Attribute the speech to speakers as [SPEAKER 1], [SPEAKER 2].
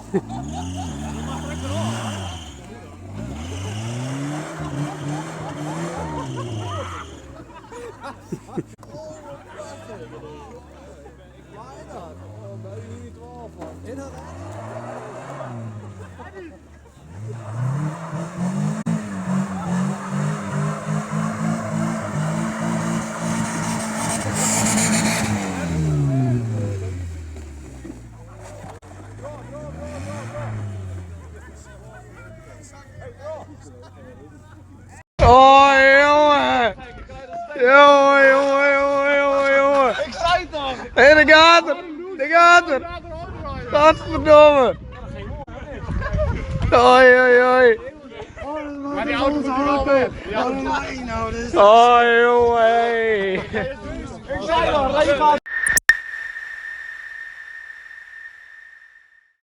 [SPEAKER 1] Oh jongen! Jongen!
[SPEAKER 2] Ik zei het toch!
[SPEAKER 1] Hé, daar gaat er! Daar gaat er! Godverdomme! Oi!
[SPEAKER 2] Maar die auto moet er wel weg.
[SPEAKER 1] Oh jongen!
[SPEAKER 2] Ik zei toch, regen gaat.